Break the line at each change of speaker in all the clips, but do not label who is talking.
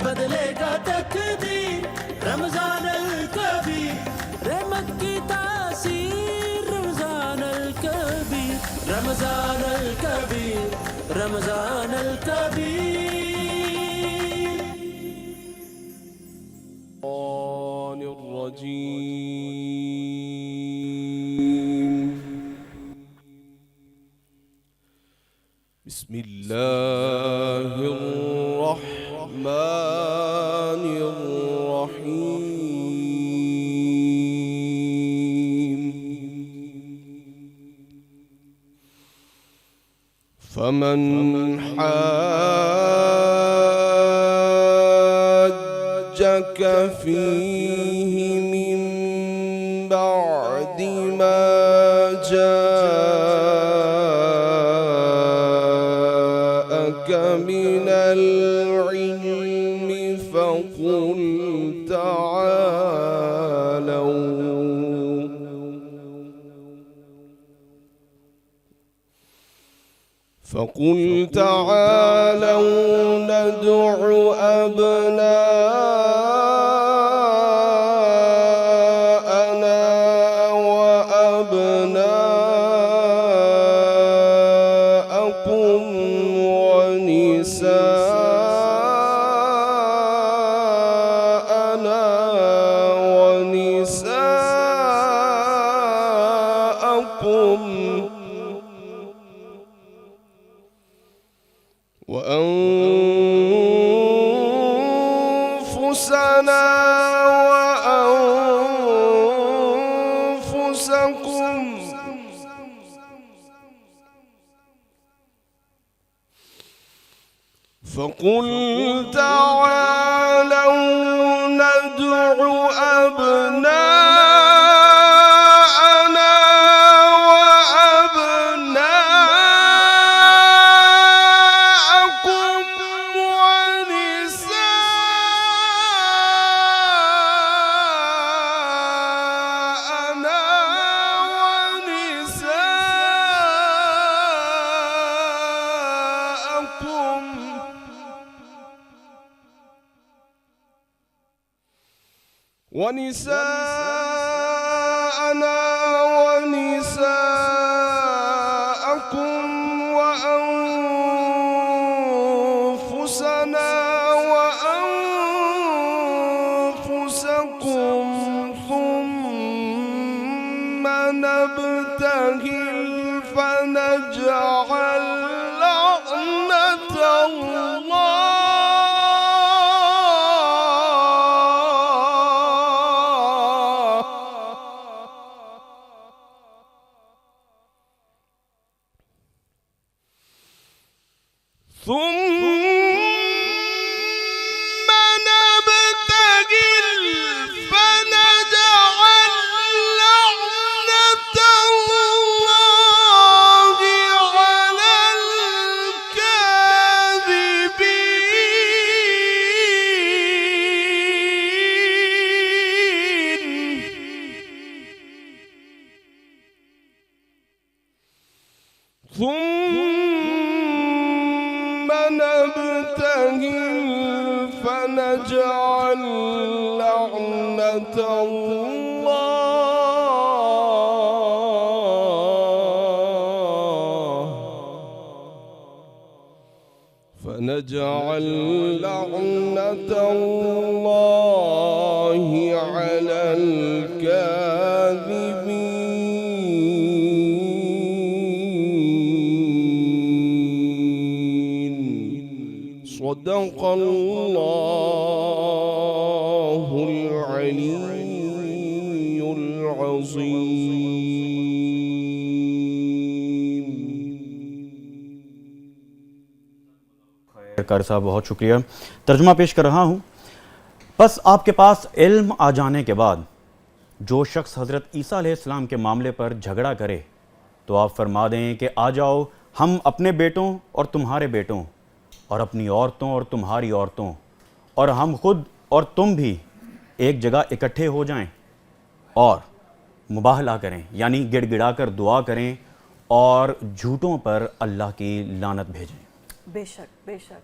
بدلے گا تقدیر رمضان الکبیر رحمت کی تاثیر رمضان الکبیر رمضان الکبیر رمضان الکبیر
بسم اللہ الرحمن الرحیم فمن حاجك فيه من بعد ما جاءك من العلم فقل تعالوا ندع أبناءنا وأبناءكم ونساءنا ونساءكم وأنفسنا وأنفسكم فقل تعالوا ندع أبناءنا وأبناءكم ونساءنا ونساءكم ونساءنا ونساءكم وأنفسنا وأنفسكم ثم نبتهل فنجعل لعنة الله ثم نبتهل فنجعل لعنة الله على الكاذبين ثم نبتهل فنجعل لعنة الله على الكاذبين صدق الله العلي العظيم.
قاری صاحب بہت شکریہ. ترجمہ پیش کر رہا ہوں. بس آپ کے پاس علم آ جانے کے بعد جو شخص حضرت عیسیٰ علیہ السلام کے معاملے پر جھگڑا کرے تو آپ فرما دیں کہ آ جاؤ ہم اپنے بیٹوں اور تمہارے بیٹوں اور اپنی عورتوں اور تمہاری عورتوں اور ہم خود اور تم بھی ایک جگہ اکٹھے ہو جائیں اور مباہلہ کریں، یعنی گڑ گڑا کر دعا کریں اور جھوٹوں پر اللہ کی لعنت بھیجیں.
بے شک بے شک.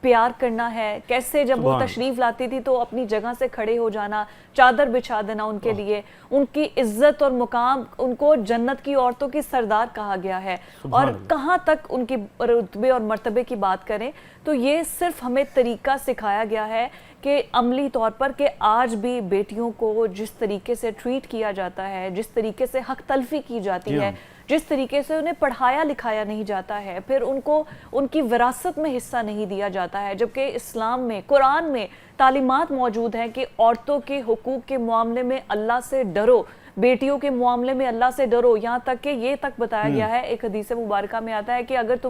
پیار کرنا ہے, کیسے جب وہ تشریف لاتی تھی تو اپنی جگہ سے کھڑے ہو جانا, چادر بچھا دینا ان کے لیے, ان کی عزت اور مقام, ان کو جنت کی عورتوں کی سردار کہا گیا ہے. اور کہاں تک ان کی رتبے اور مرتبے کی بات کریں تو یہ صرف ہمیں طریقہ سکھایا گیا ہے کہ عملی طور پر کہ آج بھی بیٹیوں کو جس طریقے سے ٹریٹ کیا جاتا ہے, جس طریقے سے حق تلفی کی جاتی ہے, جس طریقے سے انہیں پڑھایا لکھایا نہیں جاتا ہے, پھر ان کو ان کی وراثت میں حصہ نہیں دیا جاتا ہے, جبکہ اسلام میں, قرآن میں تعلیمات موجود ہیں کہ عورتوں کے حقوق کے معاملے میں اللہ سے ڈرو, بیٹیوں کے معاملے میں اللہ سے ڈرو. یہاں تک کہ یہ تک بتایا گیا ہے, ایک حدیث مبارکہ میں آتا ہے کہ اگر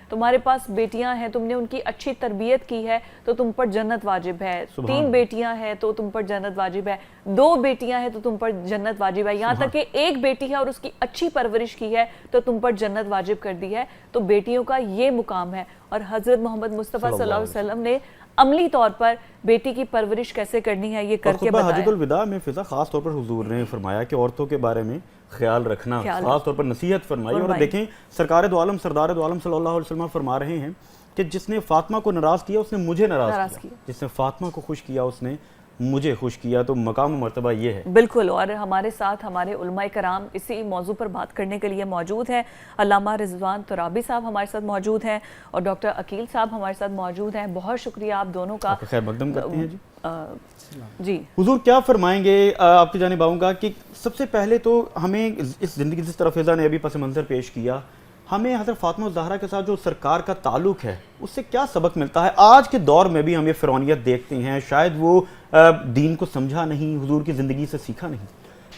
تمہارے پاس بیٹیاں ہیں, تم نے ان کی اچھی تربیت کی ہے تو تم پر جنت واجب ہے, 3 بیٹیاں ہیں تو تم پر جنت واجب ہے, 2 بیٹیاں ہیں تو تم پر جنت واجب ہے, یہاں تک کہ 1 بیٹی ہے اور اس کی اچھی پرورش کی ہے تو تم پر جنت واجب کر دی ہے. تو بیٹیوں کا یہ مقام ہے, اور حضرت محمد مصطفیٰ صلی اللہ علیہ وسلم نے عملی طور پر بیٹی کی پرورش کیسے کرنی ہے یہ کر کے بتایا.
حجۃ الوداع میں فضا خاص طور پر حضور نے فرمایا کہ عورتوں کے بارے میں خیال رکھنا, خاص طور پر نصیحت فرمائی. اور دیکھیں سرکار دو عالم سردار دو عالم صلی اللہ علیہ وسلم فرما رہے ہیں کہ جس نے فاطمہ کو ناراض کیا اس نے مجھے ناراض کیا, جس نے فاطمہ کو خوش کیا اس نے مجھے خوش کیا. تو مقام و مرتبہ یہ ہے.
بالکل. اور ہمارے ساتھ ہمارے علماء کرام اسی موضوع پر بات کرنے کے لیے موجود ہیں. علامہ رضوان ترابی صاحب ہمارے ساتھ موجود ہیں اور ڈاکٹر عقیل صاحب ہمارے ساتھ موجود ہیں. بہت شکریہ آپ دونوں کا.
خیر مقدم کرتے ہیں
جی.
حضور کیا فرمائیں گے, آپ کی جانب آؤں گا کہ سب سے پہلے تو ہمیں اس زندگی جس طرح فضا نے ابھی پس منظر پیش کیا, ہمیں حضرت فاطمہ الزہرا کے ساتھ جو سرکار کا تعلق ہے اس سے کیا سبق ملتا ہے؟ آج کے دور میں بھی ہم یہ فرعونیت دیکھتے ہیں, شاید وہ دین کو سمجھا نہیں, حضور کی زندگی سے سیکھا نہیں.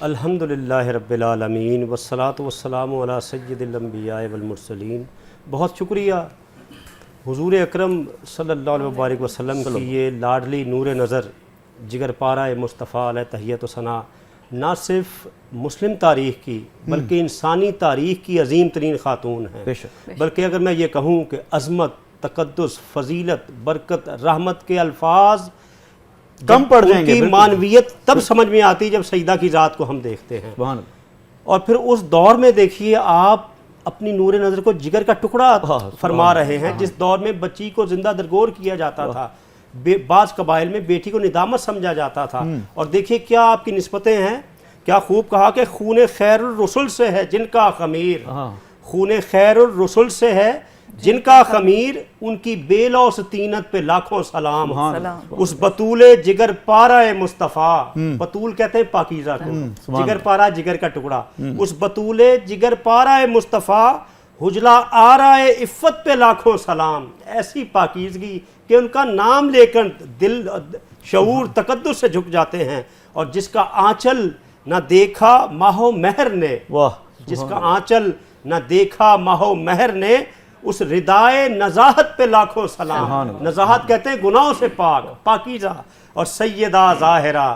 الحمدللہ رب العالمین والصلاة والسلام علی سید الانبیاء والمرسلین. بہت شکریہ حضور اکرم صلی اللہ علیہ وبارک وسلم کی یہ لاڈلی نور نظر جگر پارہ مصطفیٰ علیہ تحیت و ثنا نہ صرف مسلم تاریخ کی بلکہ انسانی تاریخ کی عظیم ترین خاتون ہیں. بلکہ اگر میں یہ کہوں کہ عظمت, تقدس, فضیلت, برکت, رحمت کے الفاظ
کم پڑ جائیں گے.
کی معنویت تب سمجھ میں آتی جب سیدہ کی ذات کو ہم دیکھتے ہیں. اور پھر اس دور میں دیکھیے آپ اپنی نور نظر کو جگر کا ٹکڑا فرما رہے ہیں, جس دور میں بچی کو زندہ درگور کیا جاتا تھا, بعض قبائل میں بیٹی کو ندامت سمجھا جاتا تھا. اور دیکھیے کیا آپ کی نسبتیں ہیں, کیا خوب کہا کہ خون خیر الرسل سے ہے جن کا خمیر, خون خیر الرسل سے ہے جن کا خمیر, ان کی بے لوث طینت پہ لاکھوں سلام. اس بطول جگر پارہ مصطفیٰ, بطول کہتے ہیں پاکیزہ کو, جگر پارہ جگر کا ٹکڑا, اس بطول جگر پارہ مصطفیٰ حجلہ آرہ عفت پہ لاکھوں سلام. ایسی پاکیزگی کہ ان کا نام لے کر دل شعور تقدس سے جھک جاتے ہیں. اور جس کا آنچل نہ دیکھا ماہ و مہر نے, جس کا آنچل نہ دیکھا ماہ و مہر نے, اس ردائے نزاہت پہ لاکھوں سلام. نزاہت کہتے ہیں گناہوں سے پاک, پاکیزہ. اور سیدہ ظاہرہ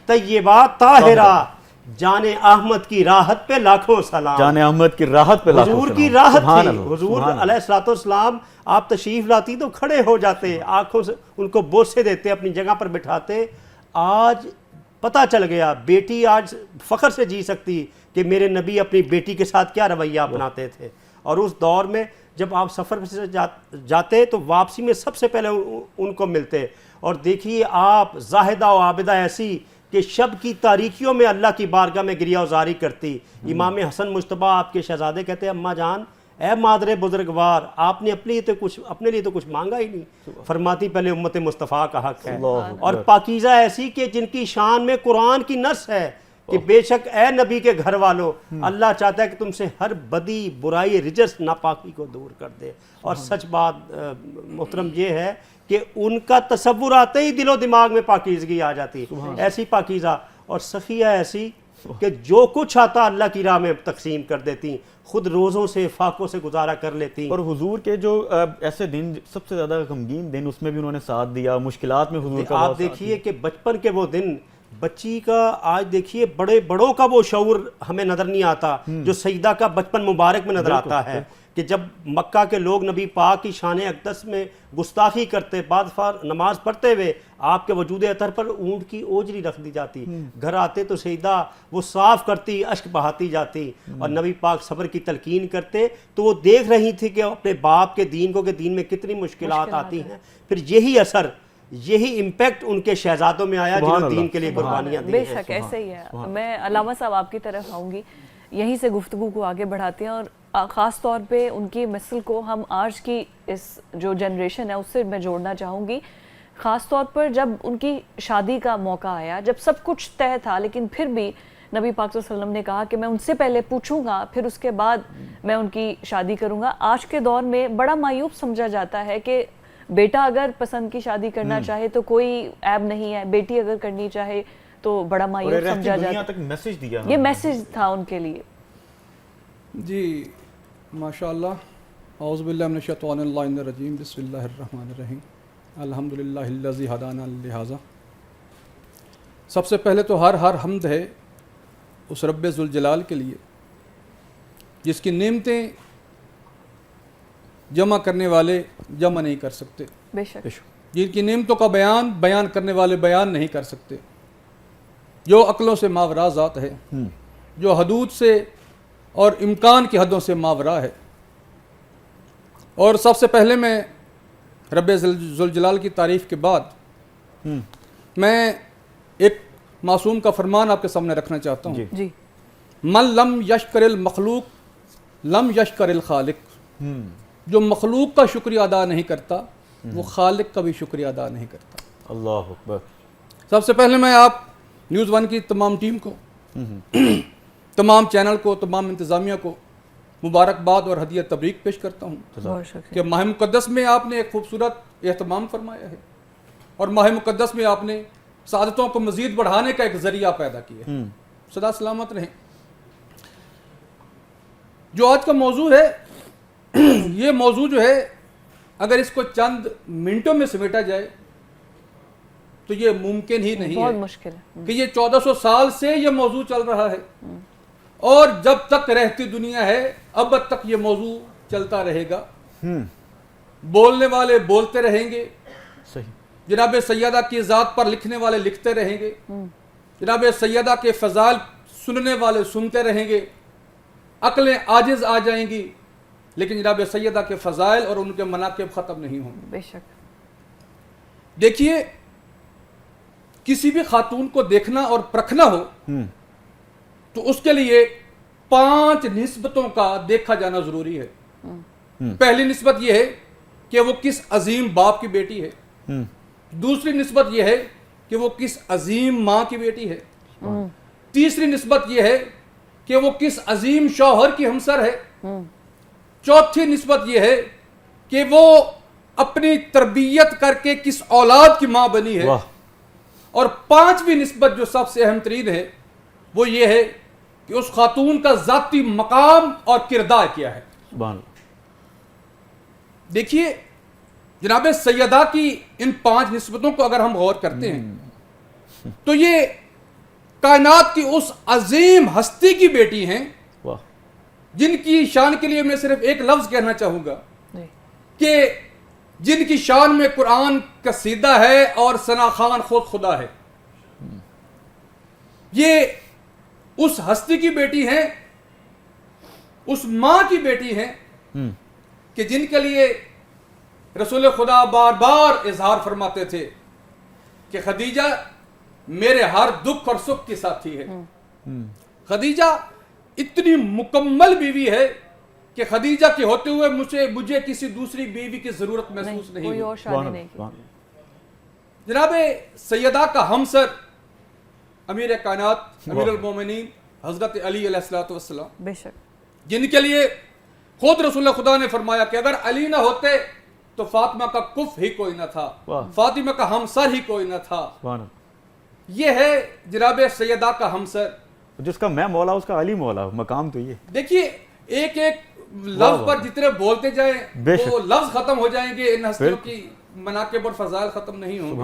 طیبہ طاہرہ جان احمد کی راحت پہ لاکھوں سلام.
جان احمد کی راحت پہ لاکھوں سلام.
حضور کی راحت تھی. حضور علیہ الصلوۃ والسلام آپ تشریف لاتی تو کھڑے ہو جاتے, آنکھوں سے ان کو بوسے دیتے, اپنی جگہ پر بٹھاتے. آج پتہ چل گیا بیٹی آج فخر سے جی سکتی کہ میرے نبی اپنی بیٹی کے ساتھ کیا رویہ اپناتے تھے. اور اس دور میں جب آپ سفر سے جاتے تو واپسی میں سب سے پہلے ان کو ملتے. اور دیکھیے آپ زاہدہ و عابدہ ایسی کہ شب کی تاریکیوں میں اللہ کی بارگاہ میں گریہ وزاری کرتی. امام حسن مجتبیٰ آپ کے شہزادے کہتے ہیں اماں جان اے مادر بزرگوار, آپ نے اپنے لیے تو کچھ مانگا ہی نہیں. فرماتی پہلے امت مصطفیٰ کا حق ہے. اور پاکیزہ ایسی کہ جن کی شان میں قرآن کی نص ہے کہ بے شک اے نبی کے گھر والوں اللہ چاہتا ہے کہ تم سے ہر بدی, برائی, رجس, ناپاکی کو دور کر دے. اور سچ بات محترم یہ ہے کہ ان کا تصور آتے ہی دل و دماغ میں پاکیزگی آ جاتی. ایسی پاکیزہ اور سخیہ ایسی کہ جو کچھ آتا اللہ کی راہ میں تقسیم کر دیتی, خود روزوں سے فاقوں سے گزارا کر لیتی.
اور حضور کے جو ایسے دن سب سے زیادہ غمگین دن, اس میں بھی انہوں نے ساتھ دیا, مشکلات میں حضور کا.
آپ دیکھیے کہ بچپن کے وہ دن بچی کا آج دیکھیے بڑوں کا وہ شعور ہمیں نظر نہیں آتا جو سیدہ کا بچپن مبارک میں نظر آتا ہے کہ جب مکہ کے لوگ نبی پاک کی شان اقدس میں گستاخی کرتے، بعض نماز پڑھتے ہوئے آپ کے وجود اطہر پر اونٹ کی اوجری رکھ دی جاتی، گھر آتے تو سیدہ وہ صاف کرتی، اشک بہاتی جاتی، اور نبی پاک صبر کی تلقین کرتے تو وہ دیکھ رہی تھی کہ اپنے باپ کے دین کو کہ دین میں کتنی مشکلات آتی ہیں، پھر یہی اثر یہی امپیکٹ ان کے شہزادوں میں آیا جنہوں نے دین کے لیے قربانیاں دی ہیں۔
بے شک ایسے ہی ہے۔ میں علامہ صاحب آپ کی طرف آؤں گی، یہیں سے گفتگو کو آگے بڑھاتے ہیں، اور خاص طور پہ ان کی مثل کو ہم آج کی اس جو جنریشن ہے اس سے میں جوڑنا چاہوں گی، خاص طور پر جب ان کی شادی کا موقع آیا، جب سب کچھ طے تھا لیکن پھر بھی نبی پاک صلی اللہ علیہ وسلم نے کہا کہ میں ان سے پہلے پوچھوں گا پھر اس کے بعد میں ان کی شادی کروں گا۔ آج کے دور میں بڑا معیوب سمجھا جاتا ہے کہ بیٹا اگر پسند کی شادی کرنا چاہے تو کوئی عیب نہیں ہے، بیٹی اگر کرنی چاہے تو بڑا معیوب سمجھا جاتا ہے۔ یہ میسج تھا ان کے لیے۔
جی ماشاءاللہ، اعوذ باللہ من الشیطان الرجیم، بسم اللہ الرحمن الرحیم، الحمدللہ الذی ہدانا لہذا۔ سب سے پہلے تو ہر حمد ہے اس رب ذوالجلال کے لیے جس کی نعمتیں جمع کرنے والے جمع نہیں کر سکتے،
بے شک
جن کی نعمتوں کا بیان کرنے والے بیان نہیں کر سکتے، جو عقلوں سے ماورا ذات ہے، جو حدود سے اور امکان کی حدوں سے ماورا ہے۔ اور سب سے پہلے میں رب ذوالجلال کی تعریف کے بعد میں ایک معصوم کا فرمان آپ کے سامنے رکھنا چاہتا ہوں،
جی،
من لم یشکر المخلوق لم یشکر الخالق۔ جو مخلوق کا شکریہ ادا نہیں کرتا وہ خالق کا بھی شکریہ ادا نہیں کرتا۔
اللہ اکبر۔
سب سے پہلے میں آپ نیوز ون کی تمام ٹیم کو، تمام چینل کو، تمام انتظامیہ کو مبارکباد اور ہدیہ تبریک پیش کرتا ہوں
بہت شکریہ۔
کہ ماہ مقدس میں آپ نے ایک خوبصورت اہتمام فرمایا ہے، اور ماہ مقدس میں آپ نے سعادتوں کو مزید بڑھانے کا ایک ذریعہ پیدا کیا ہے۔ سدا سلامت رہیں۔ جو آج کا موضوع ہے، یہ موضوع جو ہے اگر اس کو چند منٹوں میں سمیٹا جائے تو یہ ممکن ہی نہیں
بہت
ہے
مشکل ہے
کہ یہ 1400 سال سے یہ موضوع چل رہا ہے، اور جب تک رہتی دنیا ہے اب تک یہ موضوع چلتا رہے گا۔ بولنے والے بولتے رہیں گے،
صحیح،
جناب سیدہ کی ذات پر لکھنے والے لکھتے رہیں گے، جناب سیدہ کے فضائل سننے والے سنتے رہیں گے، عقلیں عاجز آ جائیں گی، لیکن جناب سیدہ کے فضائل اور ان کے مناقب ختم نہیں ہوں گے۔
بے شک۔
دیکھیے، کسی بھی خاتون کو دیکھنا اور پرکھنا ہو تو اس کے لیے 5 نسبتوں کا دیکھا جانا ضروری ہے۔ پہلی نسبت یہ ہے کہ وہ کس عظیم باپ کی بیٹی ہے، دوسری نسبت یہ ہے کہ وہ کس عظیم ماں کی بیٹی ہے، تیسری نسبت یہ ہے کہ وہ کس عظیم شوہر کی ہمسر ہے، چوتھی نسبت یہ ہے کہ وہ اپنی تربیت کر کے کس اولاد کی ماں بنی ہے، اور 5ویں نسبت جو سب سے اہم ترین ہے وہ یہ ہے کہ اس خاتون کا ذاتی مقام اور کردار کیا ہے۔
سبحان اللہ۔
دیکھیے، جناب سیدہ کی ان 5 نسبتوں کو اگر ہم غور کرتے ہیں تو یہ کائنات کی اس عظیم ہستی کی بیٹی ہیں جن کی شان کے لیے میں صرف ایک لفظ کہنا چاہوں گا کہ جن کی شان میں قرآن قصیدہ ہے اور ثنا خوان خود خدا ہے۔ یہ اس ہستی کی بیٹی ہیں، اس ماں کی بیٹی ہیں کہ جن کے لیے رسول خدا بار بار اظہار فرماتے تھے کہ خدیجہ میرے ہر دکھ اور سکھ کی ساتھی ہے۔ خدیجہ اتنی مکمل بیوی ہے کہ خدیجہ کے ہوتے ہوئے مجھے کسی دوسری بیوی کی ضرورت محسوس نہیں
کوئی اور شادی نہیں کی۔
جناب سیدہ کا ہمسر امیر کائنات امیر المومنین حضرت علی علیہ السلام،
بے شک،
جن کے لیے خود رسول خدا نے فرمایا کہ اگر علی نہ ہوتے تو فاطمہ کا کف ہی کوئی نہ تھا، فاطمہ کا ہمسر ہی کوئی نہ تھا۔ یہ ہے جناب سیدہ کا ہمسر،
جس کا میں مولا اس کا علی مولا، مقام تو یہ۔
دیکھیے، ایک ایک لفظ پر جتنے بولتے جائیں وہ لفظ ختم ہو جائیں گے، ان ہستیوں کی مناقب اور فضائل ختم نہیں ہوں گے۔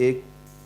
1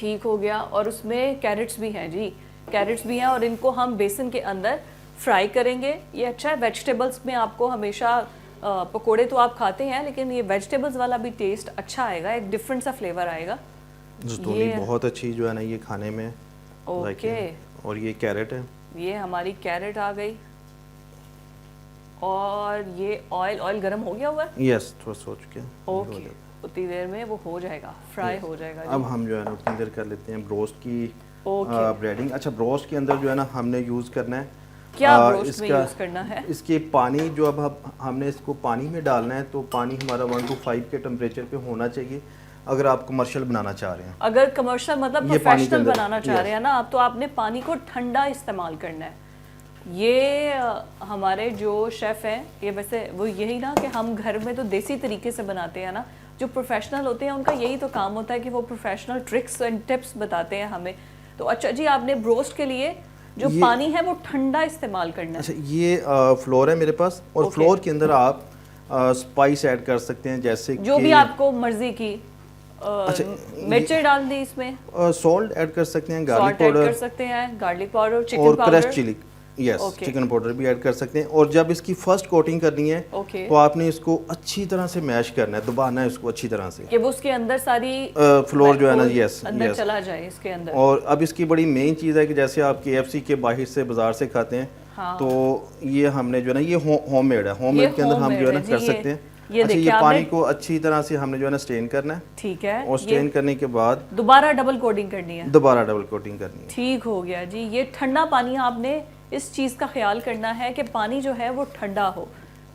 ٹھیک ہو گیا. اور اس میں کیرٹس بھی ہیں جی, کیرٹس بھی ہیں, اور ان کو ہم بیسن کے اندر فرائی کریں گے. یہ اچھا ہے, ویجیٹیبلز میں آپ کو ہمیشہ پکوڑے تو آپ کھاتے ہیں لیکن یہ ویجیٹیبلز والا بھی ٹیسٹ اچھا آئے گا, ایک ڈفرینٹ سا فلیور آئے گا.
زیتونی بہت اچھی جو ہے نا یہ کھانے میں.
اوکے,
اور یہ کیرٹ ہے,
یہ ہماری کیرٹ آ گئی. اور یہ آئل گرم ہو گیا ہوا ہے.
یس تھوڑا سو چکے ہیں.
اوکے, اتنی دیر میں وہ ہو جائے گا, فرائی ہو جائے گا.
اب ہم جو ہے نا اتنی دیر کر لیتے ہیں بروسٹ کی بریڈنگ. اچھا بروسٹ کے اندر جو ہے نا ہم نے یوز کرنا ہے
کیا بروسٹ میں یوز کرنا ہے؟
اس کے پانی جو اب ہم نے اس کو پانی میں ڈالنا ہے تو پانی ہمارا 1 to 5 کے ٹمپریچر پہ ہونا چاہیے اگر آپ کمرشل بنانا چاہ رہے ہیں.
اگر کمرشل مطلب پروفیشنل بنانا چاہ رہے ہیں نا آپ, تو آپ نے پانی کو ٹھنڈا استعمال کرنا ہے. یہ ہمارے جو شیف ہیں یہ ویسے وہ یہی نا کہ ہم گھر میں تو دیسی طریقے سے بناتے ہیں نا, جو پروفیشنل ہوتے ہیں ان کا یہی تو کام ہوتا ہے کہ وہ پروفیشنل ٹرکس اینڈ ٹپس بتاتے ہیں ہمیں. تو اچھا جی, آپ نے بروسٹ کے لیے جو پانی ہے وہ ٹھنڈا استعمال کرنا ہے.
اچھا یہ فلور ہے میرے پاس, اور فلور کے اندر آپ اسپائس ایڈ کر سکتے ہیں جیسے
جو بھی آپ کو مرضی کی. مرچیں ڈال دی اس میں,
سالٹ ایڈ کر سکتے ہیں, گارلک
سالٹ ایڈ
پاؤڈر
کر سکتے ہیں, گارلک پاؤڈر, چکن
اور
پاؤڈر,
کریش چلی, یس چکن پاؤڈر بھی ایڈ کر سکتے ہیں. اور جب اس کی فرسٹ کوٹنگ کرنی ہے تو آپ نے اس کو اچھی طرح سے میش کرنا ہے, دبانا ہے اس کو اچھی طرح سے
کہ وہ اس کے اندر ساری
فلور جو ہے نا یس
اندر چلا جائے اس کے اندر.
اور اب اس کی بڑی مین چیز ہے کہ جیسے آپ KFC کے باہر سے بازار سے کھاتے ہیں تو یہ ہم نے جو ہے نا یہ ہوم میڈ ہے, ہوم میڈ کے اندر ہم جو ہے نا کر سکتے ہیں. اچھا یہ پانی کو اچھی طرح سے ہم نے جو ہے نا سٹین کرنا ہے.
ٹھیک ہے,
اور سٹین کرنے کے بعد
دوبارہ ڈبل کوٹنگ کرنی ہے.
دوبارہ ڈبل کوٹنگ کرنی ہے.
ٹھیک ہو گیا جی. یہ ٹھنڈا پانی, آپ نے اس چیز کا خیال کرنا ہے کہ پانی جو ہے وہ ٹھنڈا ہو.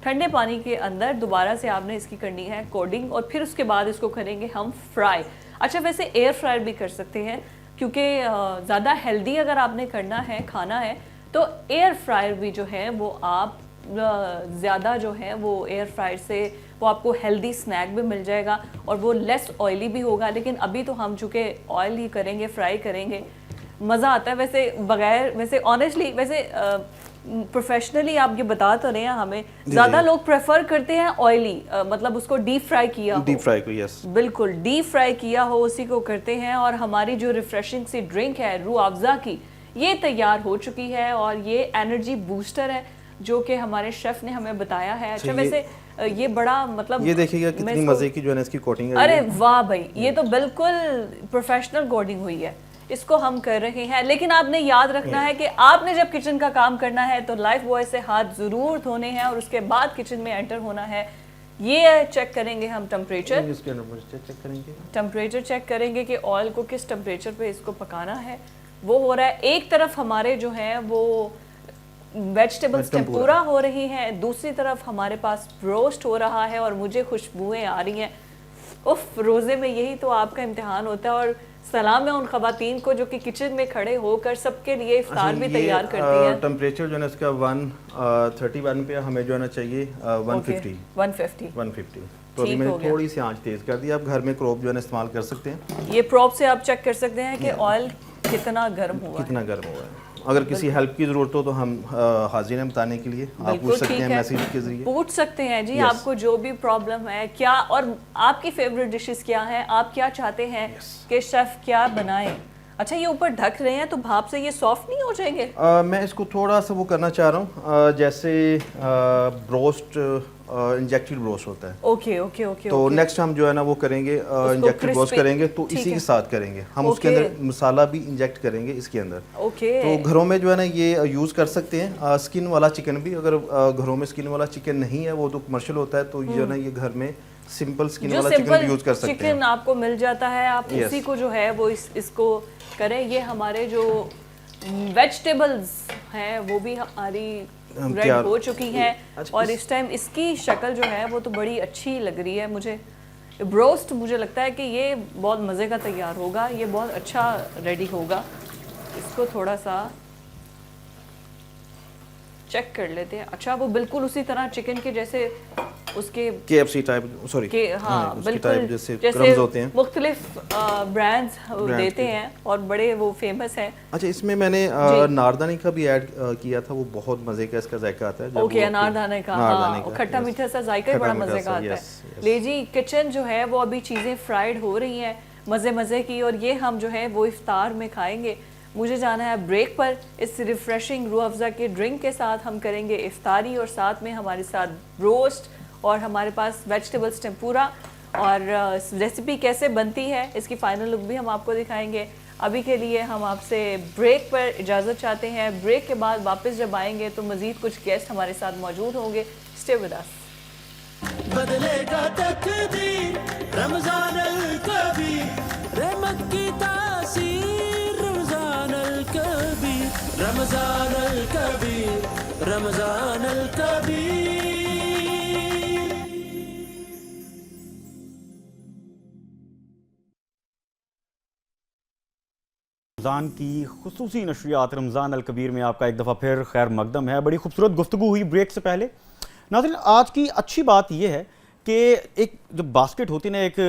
ٹھنڈے پانی کے اندر دوبارہ سے آپ نے اس کی کرنی ہے کوڈنگ, اور پھر اس کے بعد اس کو کریں گے ہم فرائی. اچھا ویسے ایئر فرائر بھی کر سکتے ہیں کیونکہ زیادہ ہیلدی اگر آپ نے کرنا ہے کھانا ہے تو ایئر فرائر بھی جو ہے وہ آپ زیادہ جو ہے وہ ایئر فرائر سے وہ آپ کو ہیلدی سنیک بھی مل جائے گا اور وہ لیس آئلی بھی ہوگا. لیکن ابھی تو ہم چونکہ آئل ہی کریں گے, فرائی کریں گے, مزہ آتا ہے ویسے بغیر, ویسے آنیسٹلی ویسے پروفیشنلی آپ یہ بتا تو رہے ہیں ہمیں, زیادہ لوگ پریفر کرتے ہیں آئلی, مطلب اس کو ڈیپ فرائی کیا ہو.
ڈیپ فرائی کو, یس
بالکل ڈیپ فرائی کیا ہو اسی کو کرتے ہیں. اور ہماری جو ریفریشنگ سی ڈرنک ہے روح افزا کی, یہ تیار ہو چکی ہے اور یہ انرجی بوسٹر ہے جو کہ ہمارے شیف نے ہمیں بتایا ہے. اچھا ویسے یہ بڑا مطلب
یہ دیکھیے گا کتنی مزے کی جو ہے نا اس کی کوٹنگ ہے.
ارے واہ بھائی, یہ تو بالکل پروفیشنل کوٹنگ ہوئی ہے, اس کو ہم کر رہے ہیں. لیکن آپ نے یاد رکھنا ہے کہ آپ نے جب کچن کا کام کرنا ہے تو لائف بوائے سے ہاتھ ضرور دھونے ہیں اور اس کے بعد کچن میں انٹر ہونا ہے. یہ چیک کریں گے ہم ٹمپریچر, ٹمپریچر چیک کریں گے کہ آئل کو کس ٹمپریچر پہ اس کو پکانا ہے. وہ ہو رہا ہے, ایک طرف ہمارے جو ہیں وہ ویجیٹیبلز ٹمپورا ہو رہی ہیں, دوسری طرف ہمارے پاس بروسٹ ہو رہا ہے اور مجھے خوشبوئیں آ رہی ہیں. اف, روزے میں یہی تو آپ کا امتحان ہوتا ہے. اور سلام ہے ان خواتین کو جو کہ کچن میں کھڑے ہو کر سب کے لیے افطار بھی تیار کرتی ہیں.
ٹمپریچر جو ہے نا اس کا 131 پہ ہمیں جو ہے نا چاہیے 150. تو ابھی میں نے تھوڑی سی آنچ تیز کر دی. آپ گھر میں کروب جو ہے نا استعمال کر سکتے ہیں.
یہ پروب سے آپ چیک کر سکتے ہیں کہ آئل کتنا گرم ہوا ہے.
اگر کسی ہیلپ کی ضرورت ہو تو ہم حاضر ہیں بتانے کے لیے, آپ پوچھ سکتے ہیں میسیج کے ذریعے,
پوچھ سکتے ہیں جی. آپ کو جو بھی پرابلم ہے کیا, اور آپ کی فیوریٹ ڈشز کیا ہیں, آپ کیا چاہتے ہیں کہ شیف کیا بنائیں. اچھا یہ اوپر ڈھک رہے ہیں تو بھاپ سے یہ سافٹ نہیں ہو جائیں گے؟
میں اس کو تھوڑا سا وہ کرنا چاہ رہا ہوں جیسے بروسٹ انجیکٹڈ بروسٹ ہوتا ہے.
Okay okay okay.
تو نیکسٹ ہم جو ہے نا وہ کریں گے انجیکٹڈ بروسٹ کریں گے تو اسی کے ساتھ کریں گے ہم. اس کے اندر مسالہ بھی انجیکٹ کریں گے اس کے اندر.
اوکے.
تو گھروں میں جو ہے نا یہ یوز کر سکتے ہیں. اسکن والا چکن بھی, اگر گھروں میں اسکن والا چکن نہیں ہے وہ تو کمرشل ہوتا ہے, تو جو ہے نا یہ گھر میں سمپل اسکن والا چکن بھی یوز کر سکتے ہیں.
چکن آپ کو مل جاتا ہے, آپ اسی کو جو ہے وہ اس کو کریں. یہ ہمارے جو ویجیٹیبلز ہیں وہ بھی ہماری ریڈ ہو چکی ہیں اور اس ٹائم اس کی شکل جو ہے وہ تو بڑی اچھی لگ رہی ہے مجھے. بروسٹ مجھے لگتا ہے کہ یہ بہت مزے کا تیار ہوگا, یہ بہت اچھا ریڈی ہوگا. اس کو تھوڑا سا چیک کر لیتے ہیں. اچھا وہ بالکل اسی طرح چکن کے جیسے اس کے
KFC ٹائپ, سوری
ہاں بالکل جیسے مختلف برانڈز دیتے ہیں اور بڑے وہ فیمس ہیں.
اچھا اس میں نے ناردانی کا بھی ایڈ کیا تھا, وہ بہت مزے کا اس کا ذائقہ آتا ہے.
اوکے ناردانے کا, ہاں کھٹا میٹھا سا ذائقہ بڑا مزے کا آتا ہے. لے جی کچن جو ہے وہ ابھی چیزیں فرائیڈ ہو رہی ہیں, مزے مزے کی، اور یہ ہم جو ہے وہ افطار میں کھائیں گے. مجھے جانا ہے بریک پر. اس ریفریشنگ روح افزا کے ڈرنک کے ساتھ ہم کریں گے افطاری، اور ساتھ میں ہمارے ساتھ روسٹ اور ہمارے پاس ویجیٹیبلس ٹیمپورا. اور ریسیپی کیسے بنتی ہے اس کی فائنل لک بھی ہم آپ کو دکھائیں گے. ابھی کے لیے ہم آپ سے بریک پر اجازت چاہتے ہیں. بریک کے بعد واپس جب آئیں گے تو مزید کچھ گیسٹ ہمارے ساتھ موجود ہوں گے. Stay with us.
بدلے گا تقدیر رمضان الکبیر، رحمت کی تاثیر رمضان الکبیر، رمضان الکبیر، رمضان الکبیر.
رمضان کی خصوصی نشریات رمضان الکبیر میں آپ کا ایک دفعہ پھر خیر مقدم ہے. بڑی خوبصورت گفتگو ہوئی بریک سے پہلے. ناظرین آج کی اچھی بات یہ ہے کہ ایک جو باسکٹ ہوتی ہے نا، ایک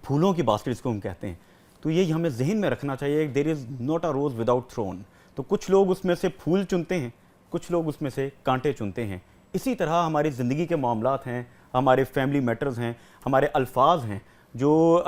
پھولوں کی باسکٹ اس کو ہم کہتے ہیں، تو یہ ہمیں ذہن میں رکھنا چاہیے. There is not a rose without thorn. تو کچھ لوگ اس میں سے پھول چنتے ہیں، کچھ لوگ اس میں سے کانٹے چنتے ہیں. اسی طرح ہماری زندگی کے معاملات ہیں، ہمارے فیملی میٹرز ہیں، ہمارے الفاظ ہیں جو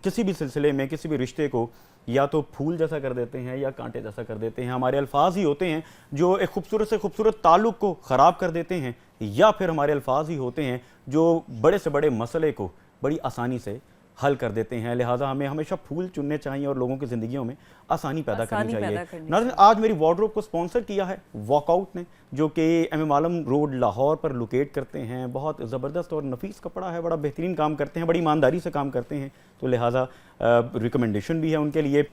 کسی بھی سلسلے میں کسی بھی رشتے کو یا تو پھول جیسا کر دیتے ہیں یا کانٹے جیسا کر دیتے ہیں. ہمارے الفاظ ہی ہوتے ہیں جو ایک خوبصورت سے خوبصورت تعلق کو خراب کر دیتے ہیں، یا پھر ہمارے الفاظ ہی ہوتے ہیں جو بڑے سے بڑے مسئلے کو بڑی آسانی سے حل کر دیتے ہیں. لہٰذا ہمیں ہمیشہ پھول چننے چاہیے اور لوگوں کی زندگیوں میں آسانی پیدا کرنی چاہیے. ناظرین آج میری وارڈروب کو سپانسر کیا ہے واک آؤٹ نے، جو کہ ایم ایم عالم روڈ لاہور پر لوکیٹ کرتے ہیں. بہت زبردست اور نفیس کپڑا ہے، بڑا بہترین کام کرتے ہیں، بڑی ایمانداری سے کام کرتے ہیں، تو لہٰذا ریکمنڈیشن بھی ہے ان کے لیے.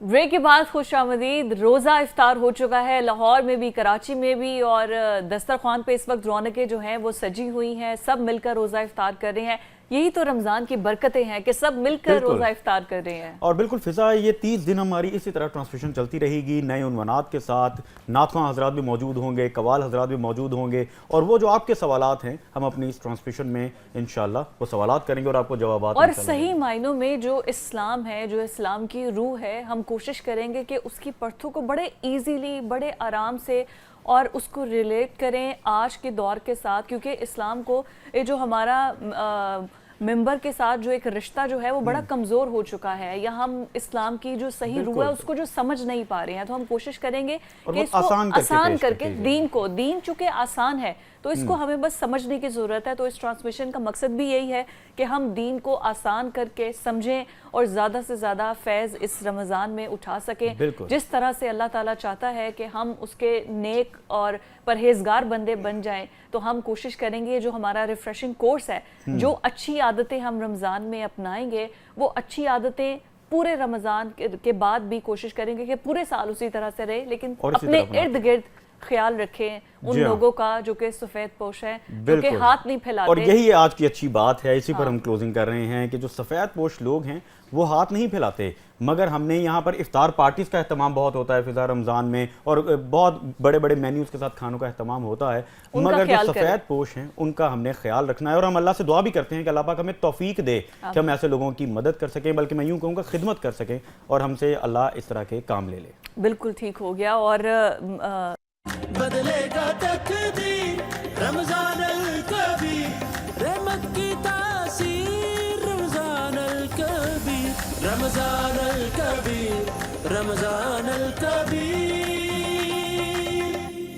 بریک کے بعد خوش آمدید. روزہ افطار ہو چکا ہے لاہور میں بھی، کراچی میں بھی، اور دسترخوان پہ اس وقت رونقیں جو ہیں وہ سجی ہوئی ہیں. سب مل کر روزہ افطار کر رہے ہیں. یہی تو رمضان کی برکتیں ہیں کہ سب مل کر روزہ افطار کر رہے ہیں.
اور بالکل فضا، یہ 30 دن ہماری اسی طرح ٹرانسمیشن چلتی رہے گی، نئے عنوانات کے ساتھ. نعت خواں حضرات بھی موجود ہوں گے، قوال حضرات بھی موجود ہوں گے، اور وہ جو آپ کے سوالات ہیں ہم اپنی اس ٹرانسمیشن میں انشاءاللہ وہ سوالات کریں گے اور آپ کو جوابات.
اور صحیح معنوں میں جو اسلام ہے، جو اسلام کی روح ہے، ہم کوشش کریں گے کہ اس کی پرتوں کو بڑے ایزیلی، بڑے آرام سے اور اس کو ریلیٹ کریں آج کے دور کے ساتھ. کیونکہ اسلام کو یہ جو ہمارا ممبر کے ساتھ جو ایک رشتہ جو ہے وہ بڑا کمزور ہو چکا ہے، یا ہم اسلام کی جو صحیح روح ہے اس کو جو سمجھ نہیں پا رہے ہیں. تو ہم کوشش کریں گے کہ اس کو آسان کر کے دین چونکہ آسان ہے تو اس کو ہمیں بس سمجھنے کی ضرورت ہے. تو اس ٹرانسمیشن کا مقصد بھی یہی ہے کہ ہم دین کو آسان کر کے سمجھیں اور زیادہ سے زیادہ فیض اس رمضان میں اٹھا سکیں. جس طرح سے اللہ تعالیٰ چاہتا ہے کہ ہم اس کے نیک اور پرہیزگار بندے بن جائیں، تو ہم کوشش کریں گے جو ہمارا ریفریشنگ کورس ہے، جو اچھی عادتیں ہم رمضان میں اپنائیں گے، وہ اچھی عادتیں پورے رمضان کے بعد بھی کوشش کریں گے کہ پورے سال اسی طرح سے رہے. لیکن اپنے ارد گرد خیال رکھیں ان لوگوں کا جو کہ سفید پوش ہیں، جو کہ ہاتھ نہیں پھیلاتے.
اور یہی آج کی اچھی بات ہے، اسی پر ہم کلوزنگ کر رہے ہیں کہ جو سفید پوش لوگ ہیں وہ ہاتھ نہیں پھیلاتے. مگر ہم نے یہاں پر افطار پارٹیز کا اہتمام بہت ہوتا ہے فضا رمضان میں، اور بہت بڑے بڑے مینیوز کے ساتھ کھانوں کا اہتمام ہوتا ہے، مگر جو سفید پوش ہیں ان کا ہم نے خیال رکھنا ہے. اور ہم اللہ سے دعا بھی کرتے ہیں کہ اللہ پاک ہمیں توفیق دے کہ ہم ایسے لوگوں کی مدد کر سکیں، بلکہ میں یوں کہوں گا خدمت کر سکیں، اور ہم سے اللہ اس طرح کے کام لے لے.
بالکل ٹھیک ہو گیا. اور
بدلے گا تقدیر رمضان الکبیر، رحمت کی تاثیر رمضان الکبیر، رمضان الکبیر، رمضان الکبیر.